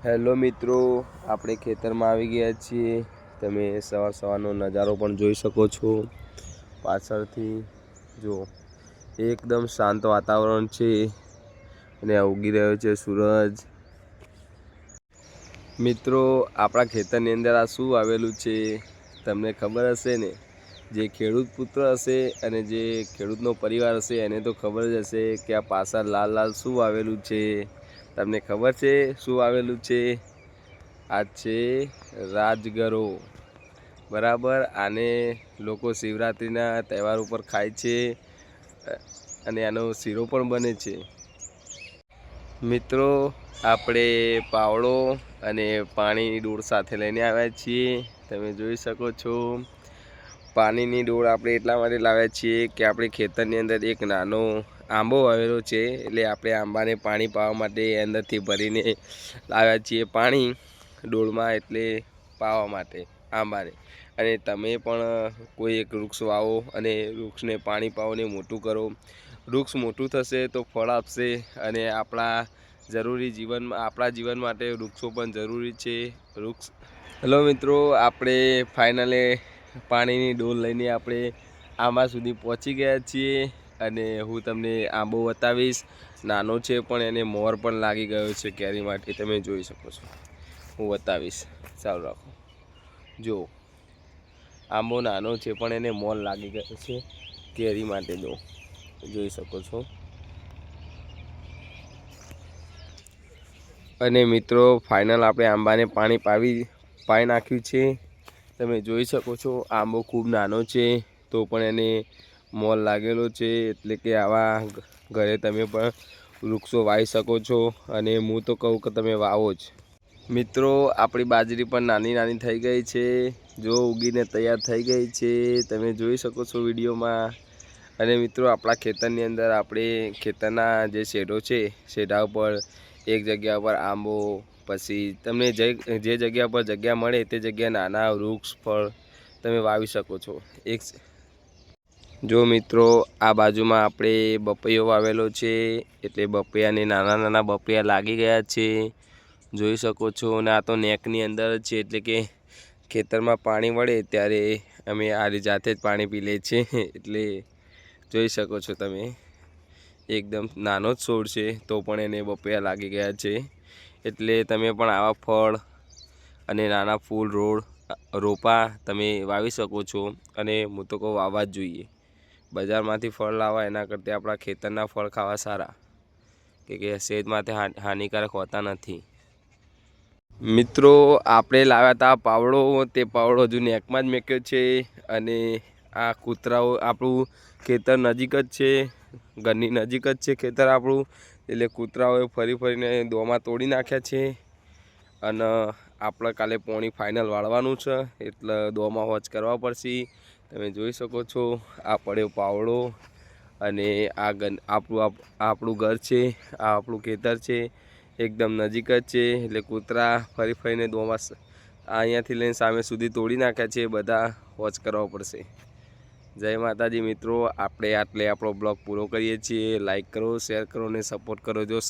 Hello મિત્રો, આપણે ખેતરમાં આવી ગયા છીએ। તમે સવારનો નજારો પણ જોઈ શકો છો। પાછળથી જો એકદમ શાંત વાતાવરણ છે અને ઉગી રહ્યો છે સૂરજ। મિત્રો, આપણા ખેતરની અંદર આ શું આવેલું છે તમને ખબર હશે ને? જે ખેડૂત પુત્ર હશે અને જે ખેડૂતનો પરિવાર હશે એને તો ખબર જ હશે કે આ પાછળ લાલ લાલ શું આવેલું છે। તમને ખબર છે શું આવેલું છે? આ છે રાજગરો, બરાબર। આને લોકો શિવરાત્રિના તહેવાર ઉપર ખાય છે અને આનો શીરો પણ બને છે। મિત્રો, આપણે પાવડો અને પાણીની ડોલ સાથે લઈને આવ્યા છીએ। તમે જોઈ શકો છો પાણીની ડોલ આપણે એટલા માટે લાવ્યા છીએ કે આપણે ખેતરની અંદર એક નાનો આંબો આવેલો છે, એટલે આપણે આંબાને પાણી પાવા માટે અંદરથી ભરીને લાવ્યા છીએ પાણી ડોલમાં, એટલે પાવા માટે આંબાને। અને તમે પણ કોઈ એક વૃક્ષ વાવો અને વૃક્ષને પાણી પાવો ને મોટું કરો। વૃક્ષ મોટું થશે તો ફળ આપશે અને આપણા જીવન માટે વૃક્ષો પણ જરૂરી છે। હેલો મિત્રો, આપણે ફાઇનલી પાણીની ડોલ લઈને આપણે આંબા સુધી પહોંચી ગયા છીએ અને હું તમને આંબો બતાવીશ। નાનો છે પણ એને મોર પણ લાગી ગયો છે કેરી માટે, તમે જોઈ શકો છો। હું બતાવીશ, ચાલુ રાખો। જો આંબો નાનો છે પણ એને મોર લાગી ગયો છે કેરી માટે, જોઈ શકો છો। અને મિત્રો, ફાઇનલ આપણે આંબાને પાણી પાઈ નાખ્યું છે, તમે જોઈ શકો છો। આંબો ખૂબ નાનો છે તો પણ એને મોર લાગેલો છે, એટલે કે આવા ઘરે તમે પણ વૃક્ષો વાવી શકો છો અને હું તો કહું કે તમે વાવો જ। મિત્રો, આપણી બાજરી પણ નાની નાની થઈ ગઈ છે, જો ઉગીને તૈયાર થઈ ગઈ છે, તમે જોઈ શકો છો વિડીયોમાં। અને મિત્રો, આપણા ખેતરની અંદર આપણે ખેતરના જે શેઢો છે, શેઢા ઉપર એક જગ્યા પર આંબો, પછી તમને જે જગ્યા પર જગ્યા મળે તે જગ્યા નાના વૃક્ષ ફળ તમે વાવી શકો છો। જો મિત્રો, આ બાજુમાં આપણે બપૈયો વાવેલો છે, એટલે બપૈયાને નાના નાના બપૈયા લાગી ગયા છે, જોઈ શકો છો। અને આ તો નેકની અંદર છે, એટલે કે ખેતરમાં પાણી વળે ત્યારે અમે આ જાતે જ પાણી પી લે છીએ, એટલે જોઈ શકો છો તમે। એકદમ નાનો જ છોડ છે તો પણ એને બપૈયા લાગી ગયા છે, એટલે તમે પણ આવા ફળ અને નાના ફૂલ રોપા તમે વાવી શકો છો। અને હું તો કહું વાવવા જ જોઈએ। બજારમાંથી ફળ લાવવા એના કરતાં આપણા ખેતરના ફળ ખાવા સારા, કે સેહત માટે હાનિકારક હોતા નથી। મિત્રો, આપણે લાવ્યા હતા પાવડો, તે પાવડો હજુ નેકમાં જ મેક્યો છે અને આ કૂતરાઓ, આપણું ખેતર નજીક જ છે, ઘરની નજીક જ છે ખેતર આપણું, એટલે કૂતરાઓએ ફરીને દોમાં તોડી નાખ્યા છે। અને આપણે કાલે પોણી ફાઇનલ વાળવાનું છે, એટલે દોમાં હોજ કરવા પડશે। તમે જોઈ શકો છો આ પડ્યો પાવડો અને આ આપણું ઘર છે, આ આપણું ખેતર છે, એકદમ નજીક જ છે, એટલે કૂતરા ફરીને દોમાં અહીંયાથી લઈને સામે સુધી તોડી નાખ્યા છે, બધા હોજ કરવા પડશે। જય માતાજી મિત્રો, આપણે આટલે આપણો બ્લોગ પૂરો કરીએ છીએ। લાઈક કરો, શેર કરો અને સપોર્ટ કરો। જો